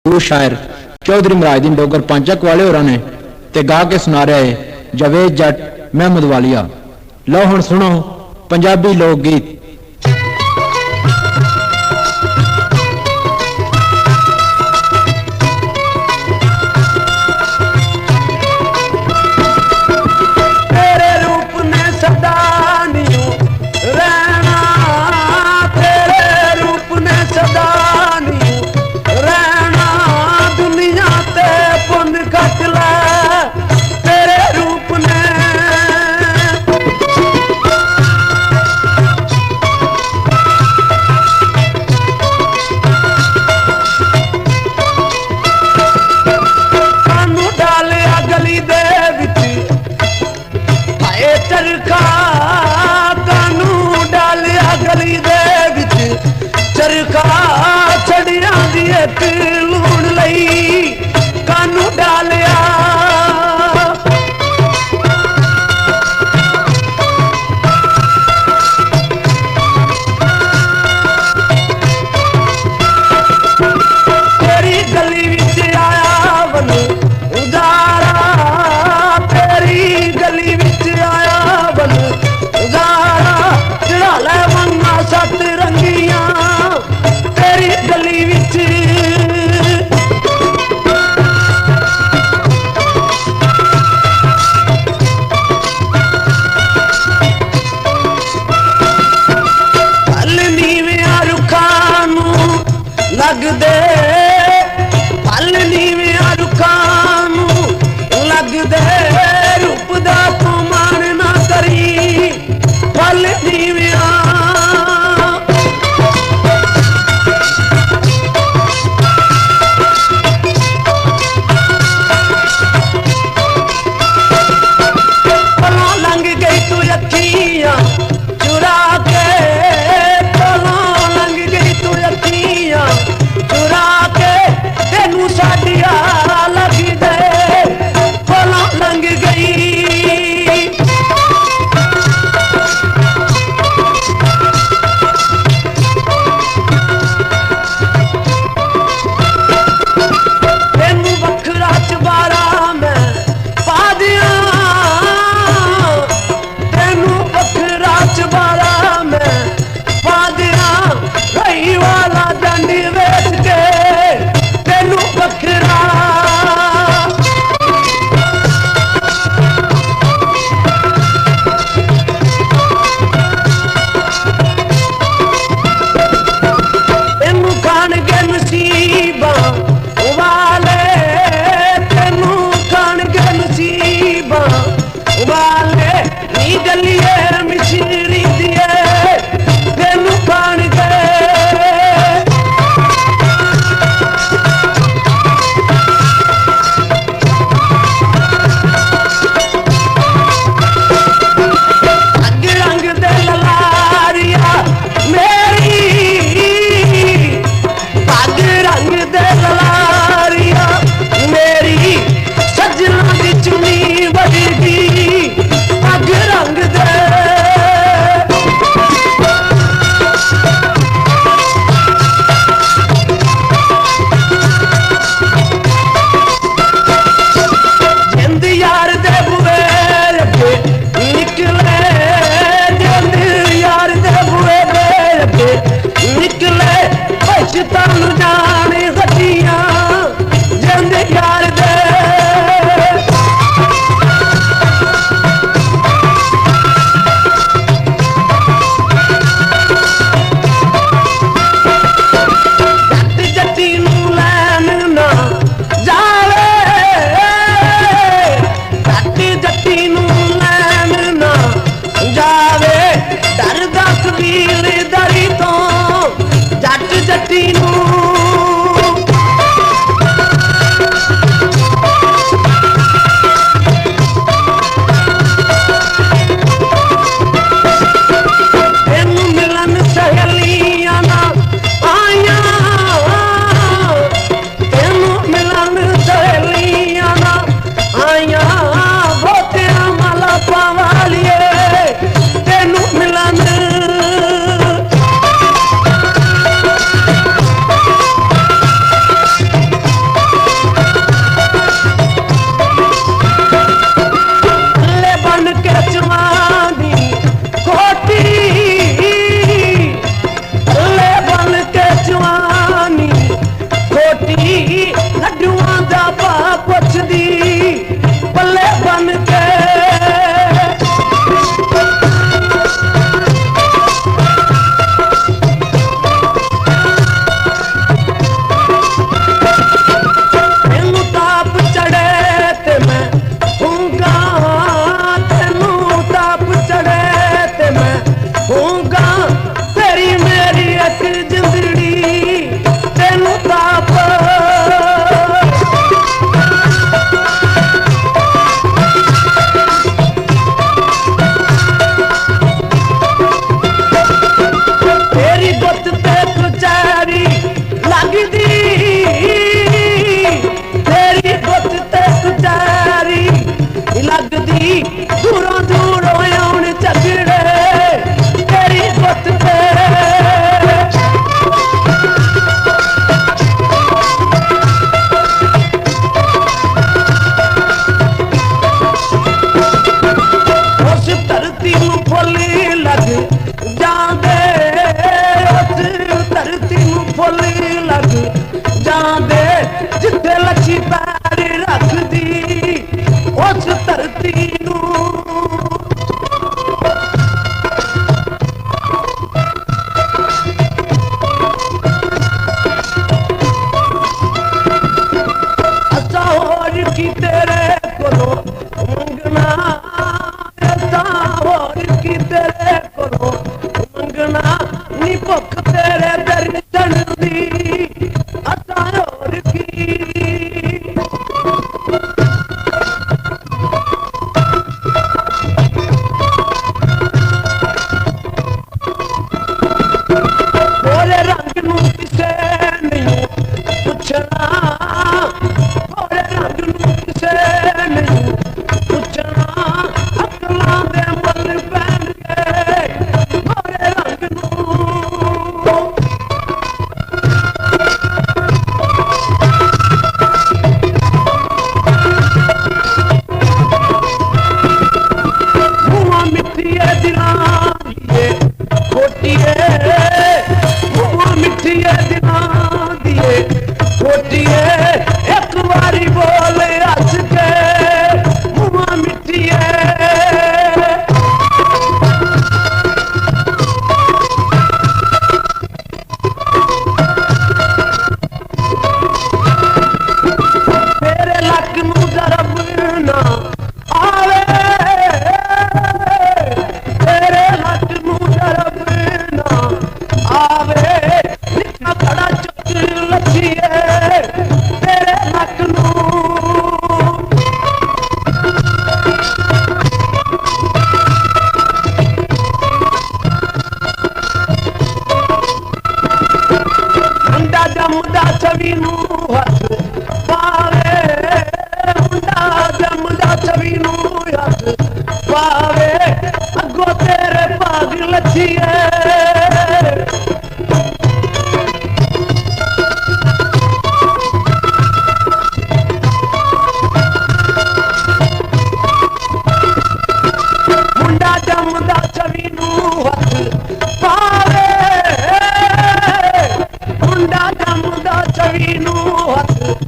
गुरु शायर चौधरी मुरादुद्दीन डोगर पंचक वाले होरां ने ते गा के सुना रहे है जावेद जट महमूद वालिया। लो हुण सुनो पंजाबी लोक गीत। ਲੱਡੂਆਂ ਦਾ ਭਾ ਪੁੱਛਦੀ ਪੱਲੇ ਬਨ ਕੇ ਤੈਨੂੰ ਤਾਪ ਚੜੇ ਤੇ ਮੈਂ ਹੋਊਂਗਾ ਤੈਨੂੰ ਤਾਪ ਚੜੇ ਤੇ ਮੈਂ ਹੋਊਂਗਾ ਤੇਰੀ ਮੇਰੀ ਇੱਕ ਜਿੰਦੜੀ ਤੈਨੂੰ ਤਾਪ ਤੇਰੀ ਗੁੱਤ ਤੇ ਕਚਹਿਰੀ ਲੱਗਦੀ ਤੇਰੀ ਗੁੱਤ ਤੇ ਕਚਹਿਰੀ ਲੱਗਦੀ ਦੂਰੋਂ ਦੂਰੋਂ ਆਉਣ ਝਗੜੇ ਤੇਰੀ ਗੁੱਤ ਤੇ ਉਸ ਧਰਤੀ ਨੂੰ ਫੁੱਲ ਲੱਗ ਜਾਂਦੇ ਉਸ ਧਰਤੀ ਨੂੰ ਫੁੱਲ ਲੱਗ ਜਾਂਦੇ ਜਿੱਥੇ ਲੱਛੀ ਪੈਰ ਰੱਖਦੀ ਉਸ ਧਰਤੀ ਨੂੰ ਅਸਾਂ ਹੋਰ ਕੀ ਤੇਰੇ ਕੋਲੋਂ ਮੰਗਣਾ ਅਸਾਂ ਹੋਰ ਕੀ ਤੇਰੇ ਕੋਲੋਂ ਮੰਗਣਾ ਨੀ ਭੁੱਖ ਤੇਰੇ ਦਰਸ਼ਨ ਦੀ ਅਸਾਂ ਹੋਰ ਕੀ ਗੋਰੇ ਰੰਗ ਨੂੰ ਕਿਸੇ ਨਹੀਂ ਪੁੱਛਣਾ ਗੋਰੇ ਰੰਗ ਨੂੰ ਕਿਸੇ ਨਹੀਂ ਪੁੱਛਣਾ ਅਕਲਾਂ ਦੇ ਮੁੱਲ ਪੈਣਗੇ ਗੋਰੇ ਰੰਗ ਨੂੰ ਮੂੰਹਾਂ ਮਿੱਠੀਏ ਦਿਲਾਂ ਦੀਏ ਖੋਟੀਏ ਮੂੰਹਾਂ ਮਿੱਠੀਏ ਦਿਲਾਂ ਦੀਏ ਖੋਟੀਏ ਇੱਕ ਵਾਰੀ ਬੋਲ ਹੱਸ ਕੇ ਮੂੰਹਾਂ ਮਿੱਠੀਏ ਤੇਰੇ ਲੱਕ ਨੂੰ ਜ਼ਰਬ ਨਾ ਆਵੇ ਤੇਰੇ ਲੱਕ ਨੂੰ ਜ਼ਰਬ ਨਾ ਆਵੇ ਨਿੱਕਾ ਬੜਾ ਚੁੱਕ ਲੱਛੀਏ ਤੇਰੇ ਲੱਕ ਨੂੰ ਮੁੰਡਾ ਜੰਮਦਾ ਛਵੀ ਨੂੰ ਹੱਥ ਪਾਵੇ ਮੁੰਡਾ ਜੰਮਦਾ ਛਵੀ ਨੂੰ ਹੱਥ ਪਾਵੇ ਅੱਗੋਂ ਤੇਰੇ ਭਾਗ ਲੱਛੀਏ ਮੁੰਡਾ ਜੰਮਦਾ ਛਵੀ ਨੂੰ ਹੱਥ ਪਾਵੇ ਮੁੰਡਾ ਜੰਮਦਾ ਛਵੀ ਨੂੰ ਹੱਥ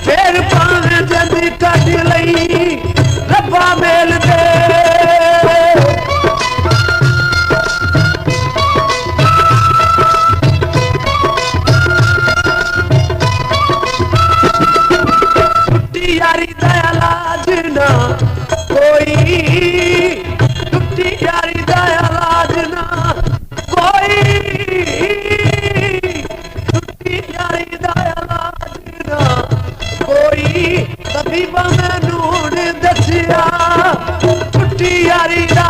ਫੇਰ ਭਾਵੇਂ ਜਦ ਕੱਢ ਲਈ ਰੱਬਾ ਮੇਲ ਦੇ ਟੁੱਟੀ ਯਾਰੀ ਦਾ ਇਲਾਜ ਨਾ ਕੋਈ ਟੁੱਟੀ ਯਾਰੀ ਦਾ ਇਲਾਜ ਨਾ ਕੋਈ ਟੁੱਟੀ ਯਾਰੀ ਦਾ ਇਲਾਜ ਨਾ ਕੋਈ ਤਬੀਬਾਂ ਮੈਨੂੰ ਨੀ ਦੱਸਿਆ ਟੁੱਟੀ ਯਾਰੀ ਦਾ